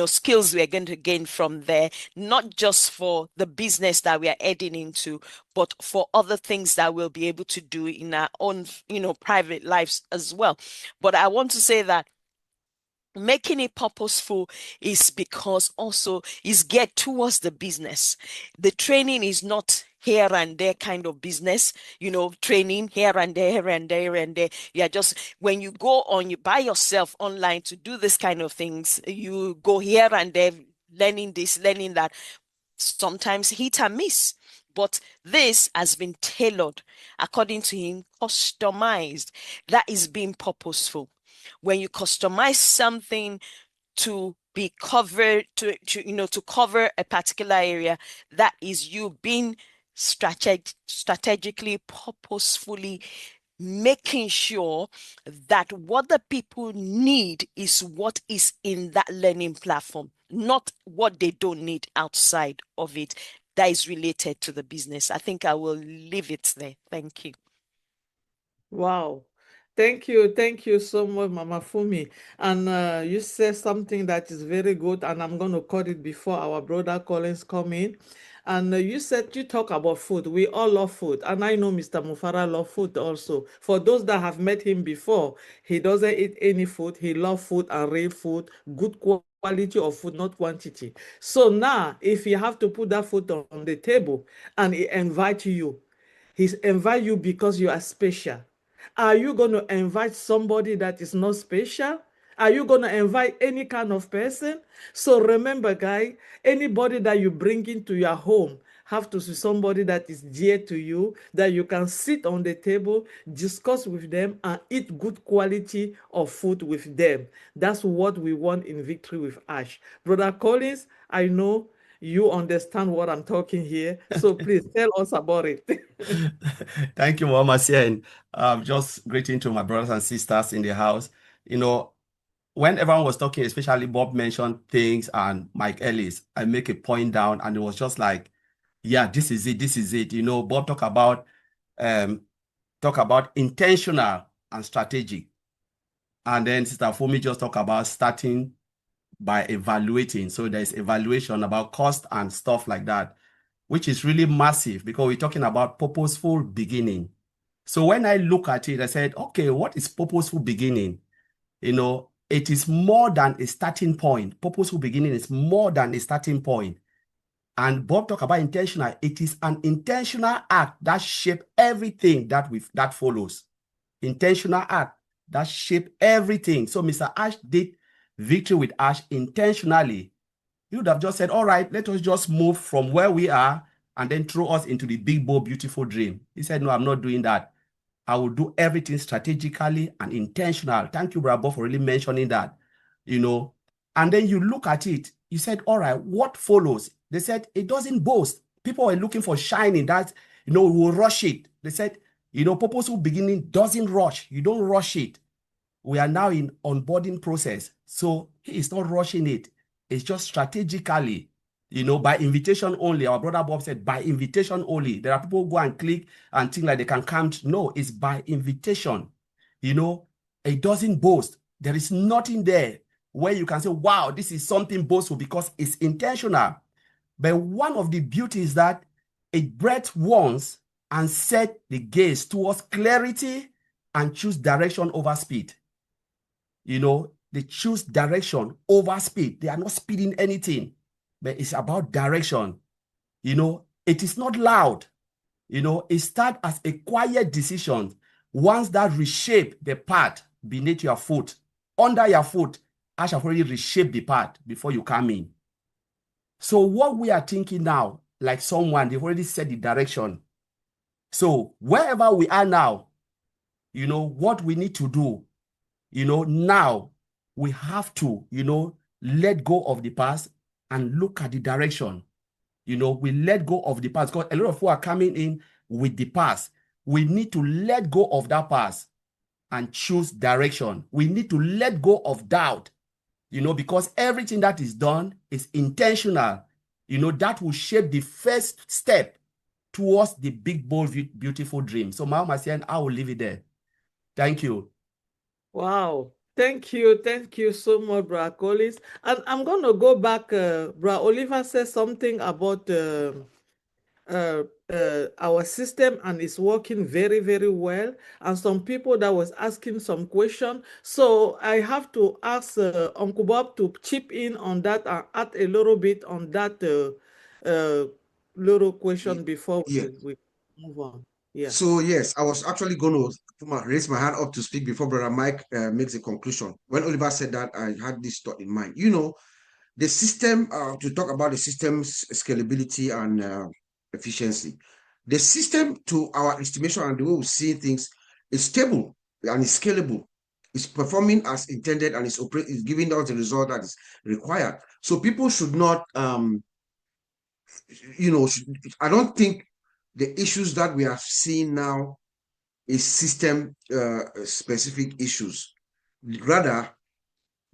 skills we're going to gain from there, not just for the business that we are heading into, but for other things that we'll be able to do in our own, private lives as well. But I want to say that making it purposeful is because also is geared towards the business. The training is not here and there kind of business, training here and there, here and there, here and there. Yeah, just when you go on, you by yourself online to do this kind of things, you go here and there, learning this, learning that, sometimes hit and miss. But this has been tailored, according to him, customized. That is being purposeful. When you customize something to be covered, to cover a particular area, that is you being strategically, purposefully making sure that what the people need is what is in that learning platform, not what they don't need outside of it that is related to the business. I think I will leave it there. Thank you. Wow. Thank you. Thank you so much, Mama Fumi. And you said something that is very good, and I'm going to cut it before our brother Collins come in. And you said you talk about food. We all love food. And I know Mr. Mufara love food also. For those that have met him before, he doesn't eat any food. He loves food and real food, good quality of food, not quantity. So now, if you have to put that food on the table and he invite you, he invite you because you are special. Are you going to invite somebody that is not special? Are you going to invite any kind of person? So remember, guy, anybody that you bring into your home have to see somebody that is dear to you, that you can sit on the table, discuss with them, and eat good quality of food with them. That's what we want in Victory with Ash. Brother Collins, I know you understand what I'm talking here, so please tell us about it. Thank you, Mama Sien. Just greeting to my brothers and sisters in the house. When everyone was talking, especially Bob mentioned things and Mike Ellis, I make a point down and it was just like, yeah, this is it, this is it. Bob talk about intentional and strategic. And then Sister Fumi just talk about starting by evaluating. So there's evaluation about cost and stuff like that, which is really massive because we're talking about purposeful beginning. So when I look at it, I said, okay, what is purposeful beginning? It is more than a starting point. Purposeful beginning is more than a starting point. And Bob talked about intentional. It is an intentional act that shape everything that follows. Intentional act that shape everything. So Mr. Ash did Victory with Ash intentionally. You would have just said, all right, let us just move from where we are and then throw us into the big, bold, beautiful dream. He said, no, I'm not doing that. I will do everything strategically and intentional. Thank you, Bravo, for really mentioning that, And then you look at it, you said, all right, what follows? They said, it doesn't boast. People are looking for shining that, we will rush it. They said, purposeful beginning doesn't rush. You don't rush it. We are now in onboarding process. So he is not rushing it. It's just strategically, by invitation only. Our brother Bob said, by invitation only. There are people who go and click and think like they can come. No, it's by invitation. It doesn't boast. There is nothing there where you can say, wow, this is something boastful because it's intentional. But one of the beauties is that it breathed once and set the gaze towards clarity and choose direction over speed. They choose direction over speed. They are not speeding anything, but it's about direction. It is not loud. It starts as a quiet decision once that reshape the part beneath your foot, under your foot, Ash have already reshaped the part before you come in. So what we are thinking now, like someone, they've already set the direction. So wherever we are now, what we need to do, now we have to, let go of the past and look at the direction. We let go of the past because a lot of people are coming in with the past. We need to let go of that past and choose direction. We need to let go of doubt, because everything that is done is intentional. That will shape the first step towards the big, bold, beautiful dream. So, Mama Marcian, I will leave it there. Thank you. Wow. Thank you. Thank you so much, Bra Collins. And I'm going to go back. Bra Oliver said something about our system, and it's working very, very well. And some people that was asking some question. So I have to ask Uncle Bob to chip in on that and add a little bit on that little question before Yeah. we move on. Yeah. So yes, I was actually going to raise my hand up to speak before Brother Mike makes a conclusion. When Oliver said that, I had this thought in mind. The system, to talk about the system's scalability and efficiency. The system, to our estimation and the way we see things, is stable and is scalable. It's performing as intended and is giving us the result that is required. So people should not, I don't think the issues that we are seeing now is system specific issues. Rather,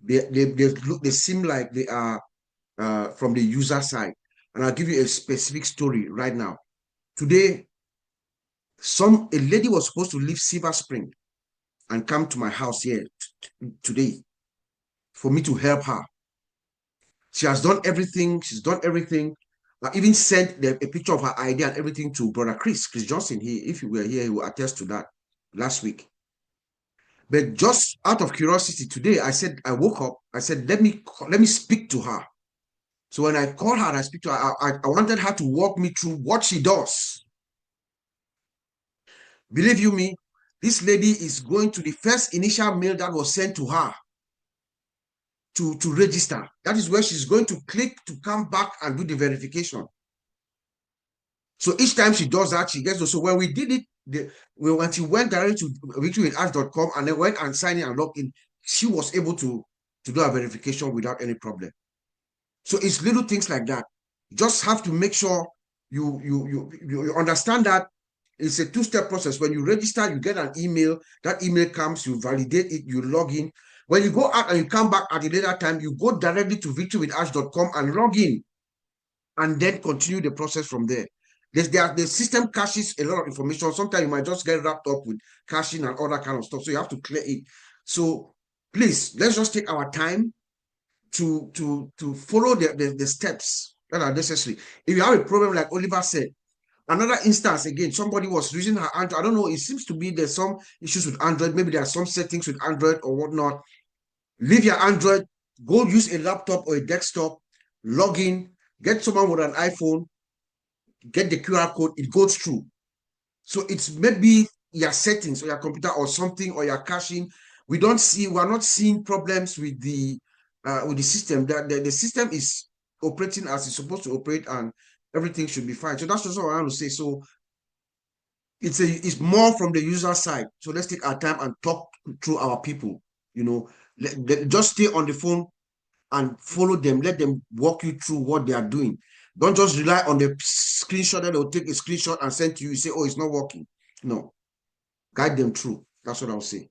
they seem like they are from the user side. And I'll give you a specific story right now. Today, a lady was supposed to leave Silver Spring and come to my house here today for me to help her. She has done everything. She's done everything. I even sent a picture of her ID and everything to Brother Chris Johnson. If he were here, he will attest to that last week. But just out of curiosity, today I woke up. I said, let me speak to her. So when I called her and I speak to her, I wanted her to walk me through what she does. Believe you me, this lady is going to the first initial mail that was sent to her to register. That is where she's going to click to come back and do the verification. So each time she does that, she gets those. So when we did it, when she went directly to victorywithash.com and then went and signed in and logged in, she was able to do a verification without any problem. So it's little things like that. You just have to make sure you understand that it's a two-step process. When you register, you get an email. That email comes, you validate it, you log in. When you go out and you come back at a later time, you go directly to victorywithash.com and log in, and then continue the process from there. The system caches a lot of information. Sometimes you might just get wrapped up with caching and all that kind of stuff. So you have to clear it. So please, let's just take our time to follow the steps that are necessary. If you have a problem, like Oliver said, another instance, again, somebody was using her Android. I don't know, it seems to be there's some issues with Android. Maybe there are some settings with Android or whatnot. Leave your Android, go use a laptop or a desktop, log in, get someone with an iPhone, get the QR code, it goes through. So it's maybe your settings or your computer or something, or your caching. We're not seeing problems with the system. The system is operating as it's supposed to operate, and everything should be fine. So that's just what I want to say. So it's more from the user side. So let's take our time and talk through our people. Just stay on the phone and follow them. Let them walk you through what they are doing. Don't just rely on the screenshot that they'll take a screenshot and send to you. You say, oh, it's not working. No. Guide them through. That's what I'll say.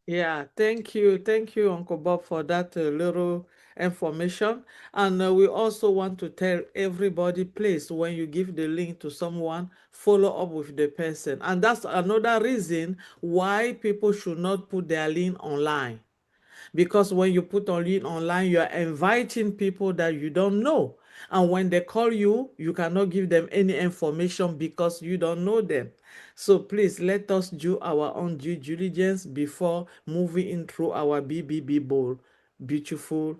Yeah, thank you. Thank you, Uncle Bob, for that little information. And we also want to tell everybody, please, when you give the link to someone, follow up with the person. And that's another reason why people should not put their link online. Because when you put on it online, you are inviting people that you don't know. And when they call you, you cannot give them any information because you don't know them. So please let us do our own due diligence before moving in through our BBB bowl. Beautiful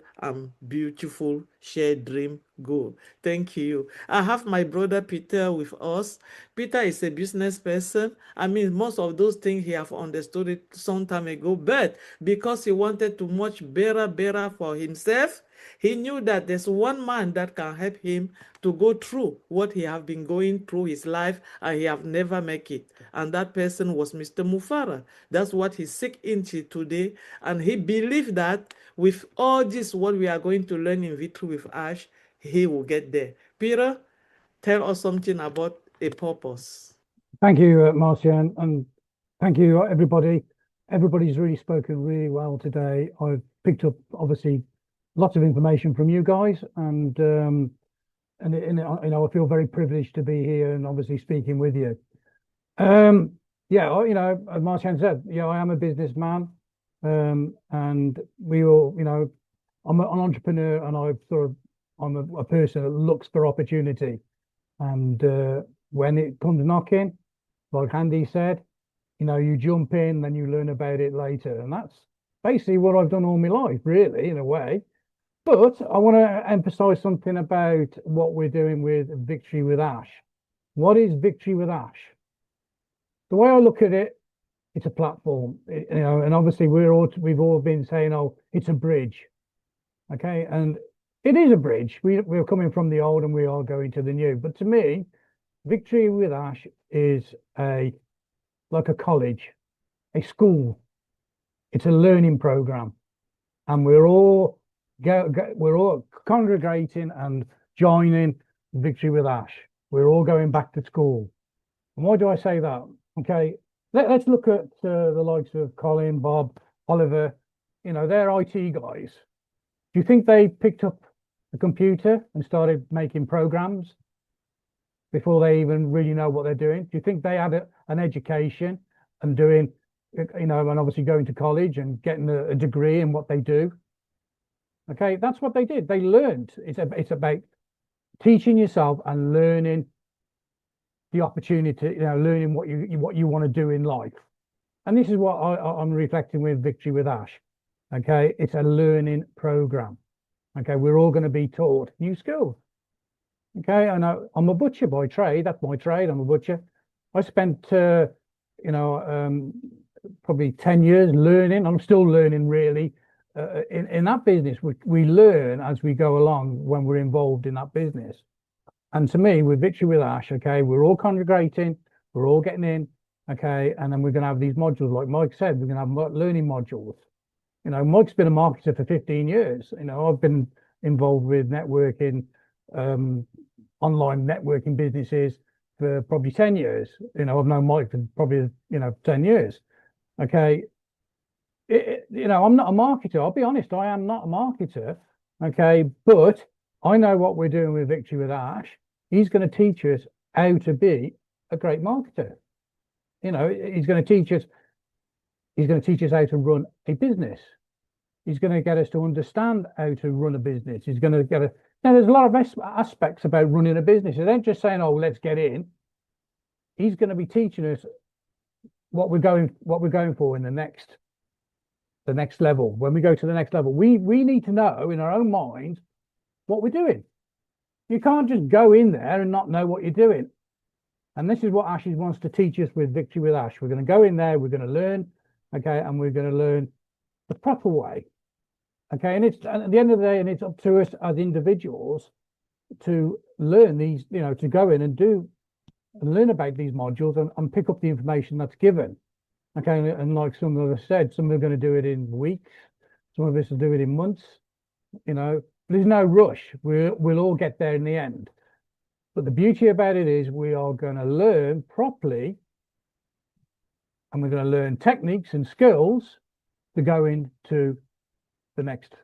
shared dream Good. Thank you. I have my brother Peter with us. Peter is a business person. I mean, most of those things he have understood it some time ago, but because he wanted to much better for himself, he knew that there's one man that can help him to go through what he have been going through his life and he have never make it. And that person was Mr. Mufara. That's what he seek into today. And he believed that with all this, what we are going to learn in Victory with Ash, he will get there. Peter, tell us something about a purpose. Thank you, Marcia, and thank you, everybody. Everybody's really spoken really well today. I've picked up, obviously, lots of information from you guys, and you know, I feel very privileged to be here and obviously speaking with you. Yeah, you know, as Marcia said, you know, I am a businessman, and we all, you know, I'm an entrepreneur, and I'm a person that looks for opportunity, and when it comes knocking, like Andy said, you know, you jump in, then you learn about it later. And that's basically what I've done all my life, really, in a way. But I want to emphasize something about what we're doing with Victory with Ash. What is Victory with Ash? The way I look at it, it's a platform, you know, and obviously we've all been saying, oh, it's a bridge. Okay. And it is a bridge. We're coming from the old and we are going to the new. But to me, Victory with Ash is like a college, a school. It's a learning program, and we're all congregating and joining Victory with Ash. We're all going back to school. And why do I say that? Okay, let's look at the likes of Colin, Bob, Oliver. You know, they're IT guys. Do you think they picked up a computer and started making programs before they even really know what they're doing? Do you think they had an education and doing, you know, and obviously going to college and getting a degree in what they do? Okay, that's what they did. They learned. It's about teaching yourself and learning the opportunity, you know, learning what you want to do in life. And this is what I'm reflecting with Victory with Ash. Okay, it's a learning program. Okay, we're all going to be taught new skills. Okay, I know I'm a butcher by trade. That's my trade. I'm a butcher. I spent, you know, probably 10 years learning. I'm still learning, really. In that business, we learn as we go along when we're involved in that business. And to me, with Victory with Ash, okay, we're all congregating, we're all getting in, okay, and then we're going to have these modules, like Mike said, we're going to have learning modules. You know, Mike's been a marketer for 15 years. You know, I've been involved with networking, online networking businesses for probably 10 years. You know, I've known Mike for probably, you know, 10 years. Okay. You know, I'm not a marketer. I'll be honest, I am not a marketer. Okay. But I know what we're doing with Victory with Ash. He's going to teach us how to be a great marketer. You know, he's going to teach us how to run a business. He's going to get us to understand how to run a business. He's going to get us. Now, there's a lot of aspects about running a business. It ain't just saying, "Oh, let's get in." He's going to be teaching us what we're going for in the next level. When we go to the next level, we need to know in our own mind what we're doing. You can't just go in there and not know what you're doing. And this is what Ash wants to teach us with Victory with Ash. We're going to go in there. We're going to learn, okay, and we're going to learn the proper way. Okay, and it's at the end of the day, and it's up to us as individuals to learn these, you know, to go in and learn about these modules and pick up the information that's given. Okay, and like some of us said, some are going to do it in weeks, some of us will do it in months. You know, there's no rush. We'll all get there in the end. But the beauty about it is we are going to learn properly, and we're going to learn techniques and skills to go into the next,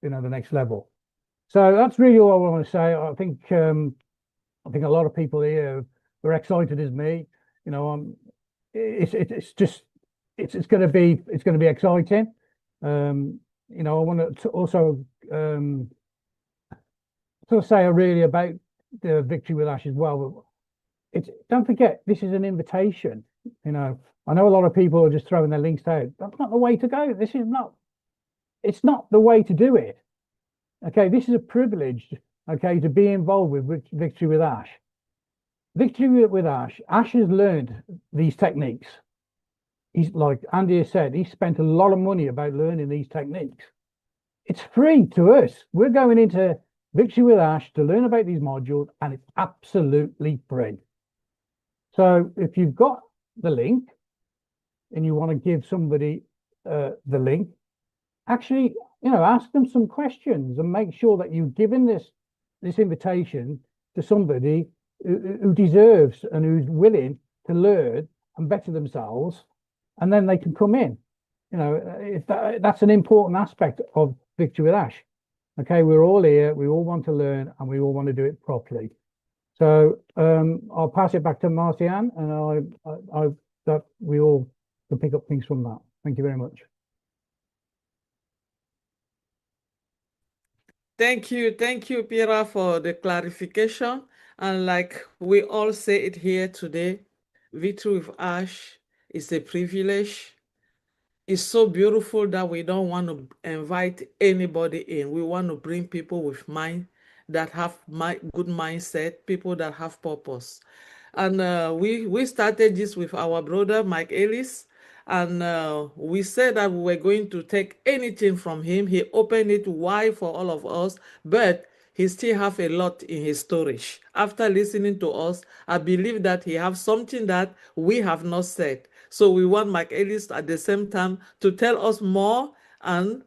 you know, the next level. So that's really all I want to say. I think a lot of people here are excited as me. You know, it's going to be exciting. You know, I want to also sort of say really about the Victory with Ash as well. Don't forget, this is an invitation. You know, I know a lot of people are just throwing their links out. That's not the way to go. It's not the way to do it. Okay, this is a privilege, okay, to be involved with Victory with Ash. Victory with Ash. Ash has learned these techniques. He's, like Andy has said, he spent a lot of money about learning these techniques. It's free to us. We're going into Victory with Ash to learn about these modules, and it's absolutely free. So if you've got the link and you want to give somebody the link, actually, ask them some questions and make sure that you've given this invitation to somebody who deserves and who's willing to learn and better themselves, and then they can come in. That's an important aspect of Victory with Ash. Okay, we're all here, we all want to learn, and we all want to do it properly. So I'll pass it back to Marcianne, and I that we all can pick up things from that. Thank you very much. Thank you, Pira, for the clarification. And like we all say it here today, Victory with Ash is a privilege. It's so beautiful that we don't want to invite anybody in. We want to bring people with mind that have good mindset, people that have purpose. And we started this with our brother Mike Ellis, and we said that we were going to take anything from him. He opened it wide for all of us, but he still have a lot in his storage. After listening to us, I believe that he have something that we have not said. So we want Mike Ellis at the same time to tell us more and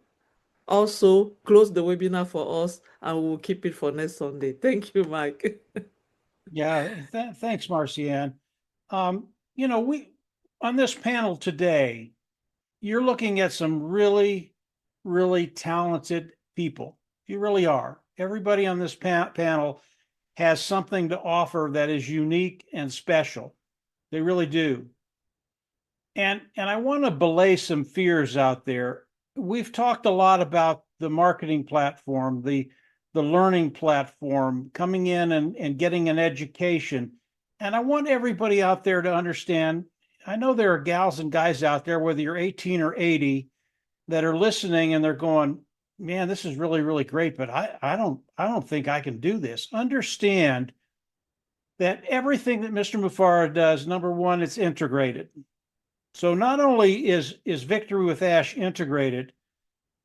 also close the webinar for us, and we'll keep it for next Sunday. Thank you, Mike. Yeah, thanks, Marcianne. We on this panel today, you're looking at some really, really talented people. You really are. Everybody on this panel has something to offer that is unique and special. They really do. And I want to belay some fears out there. We've talked a lot about the marketing platform, the learning platform, coming in and getting an education. And I want everybody out there to understand, I know there are gals and guys out there, whether you're 18 or 80, that are listening and they're going, man, this is really, really great, but I don't think I can do this. Understand that everything that Mr. Mufara does, number one, it's integrated. So not only is Victory with Ash integrated,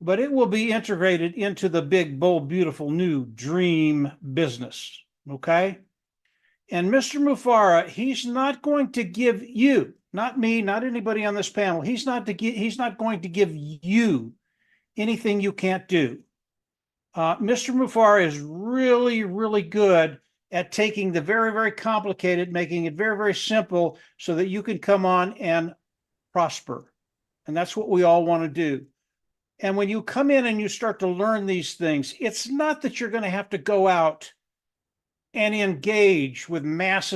but it will be integrated into the big, bold, beautiful new dream business. Okay. And Mr. Mufara, he's not going to give you, not me, not anybody on this panel, he's not going to give you anything you can't do. Mr. Mufara is really, really good at taking the very, very complicated, making it very, very simple so that you can come on and prosper. And that's what we all want to do. And when you come in and you start to learn these things, it's not that you're going to have to go out and engage with amounts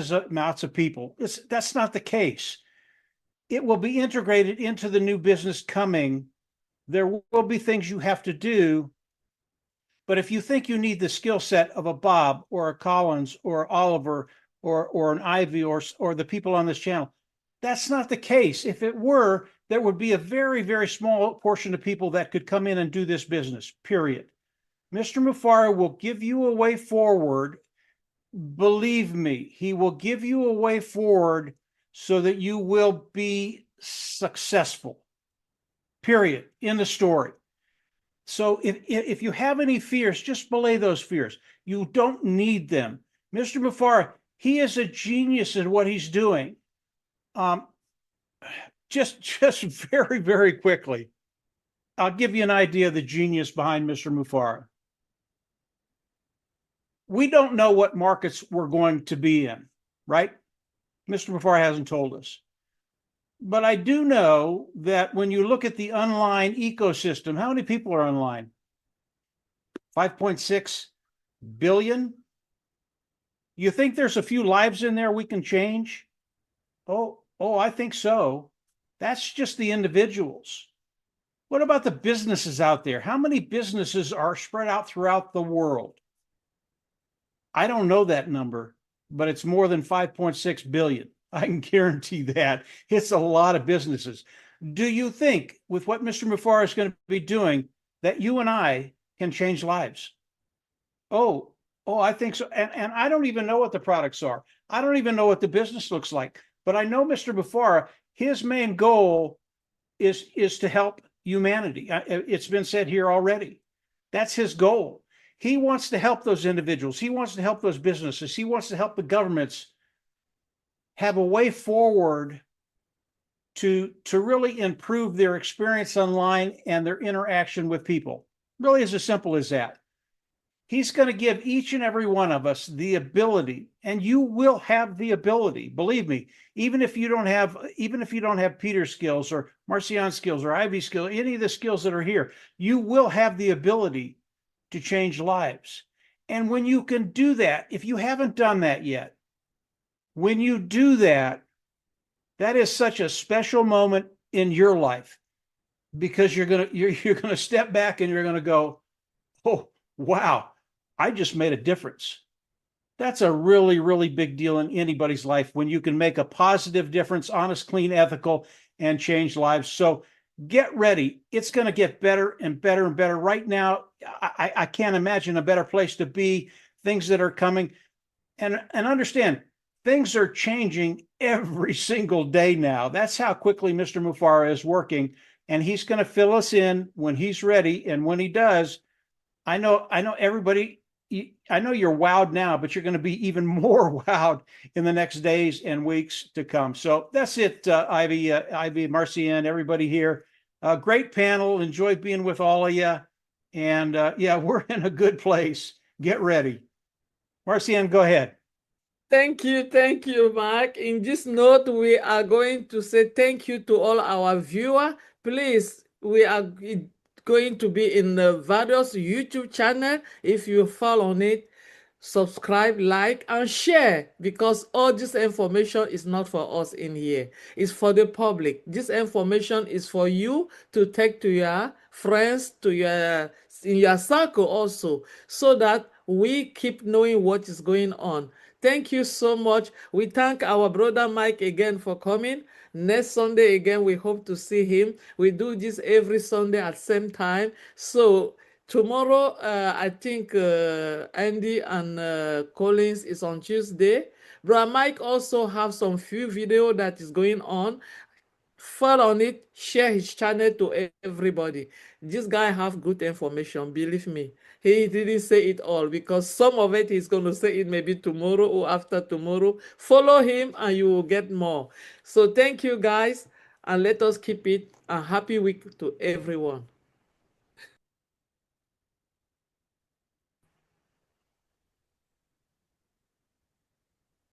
of people. That's not the case. It will be integrated into the new business coming. There will be things you have to do. But if you think you need the skill set of a Bob or a Collins or Oliver or an Ivy or the people on this channel, that's not the case. If it were, there would be a very, very small portion of people that could come in and do this business, period. Mr. Mufara will give you a way forward. Believe me, he will give you a way forward so that you will be successful, period, in the story. So if you have any fears, just belay those fears. You don't need them. Mr. Mufara, he is a genius in what he's doing. Just very, very quickly, I'll give you an idea of the genius behind Mr. Mufara. We don't know what markets we're going to be in, right? Mr. Mufara hasn't told us. But I do know that when you look at the online ecosystem, how many people are online? 5.6 billion? You think there's a few lives in there we can change? Oh, I think so. That's just the individuals. What about the businesses out there? How many businesses are spread out throughout the world? I don't know that number, but it's more than 5.6 billion. I can guarantee that. It's a lot of businesses. Do you think with what Mr. Mufara is going to be doing that you and I can change lives? Oh, I think so. And I don't even know what the products are. I don't even know what the business looks like. But I know Mr. Bufara, his main goal is to help humanity. It's been said here already. That's his goal. He wants to help those individuals. He wants to help those businesses. He wants to help the governments have a way forward to really improve their experience online and their interaction with people. Really is as simple as that. He's going to give each and every one of us the ability, and you will have the ability, believe me, even if you don't have Peter's skills or Marcian's skills or Ivy's skills, any of the skills that are here, you will have the ability to change lives. And when you can do that, if you haven't done that yet, when you do that, that is such a special moment in your life, because you're gonna step back and you're gonna go, oh wow, I just made a difference. That's a really, really big deal in anybody's life when you can make a positive difference, honest, clean, ethical, and change lives. So get ready. It's going to get better and better and better. Right now, I can't imagine a better place to be. Things that are coming, and understand, things are changing every single day now. That's how quickly Mr. Mufara is working, and he's going to fill us in when he's ready. And when he does, I know everybody, I know you're wowed now, but you're going to be even more wowed in the next days and weeks to come. So that's it, Ivy, Marcian, everybody here. Great panel. Enjoyed being with all of you. And yeah, we're in a good place. Get ready. Marcian, go ahead. Thank you, Mark. In this note, we are going to say thank you to all our viewers. Please, we are going to be in the various YouTube channel. If you follow on it, subscribe, like, and share, because all this information is not for us in here. It's for the public. This information is for you to take to your friends, to in your circle also, so that we keep knowing what is going on. Thank you so much. We thank our brother Mike again for coming. Next Sunday again, we hope to see him. We do this every Sunday at same time. So tomorrow, I think Andy and Collins is on Tuesday. Brother Mike also have some few video that is going on. Follow on it, share his channel to everybody. This guy have good information, believe me. He didn't say it all, because some of it he's going to say it maybe tomorrow or after tomorrow. Follow him and you will get more. So thank you guys, and let us keep it a happy week to everyone.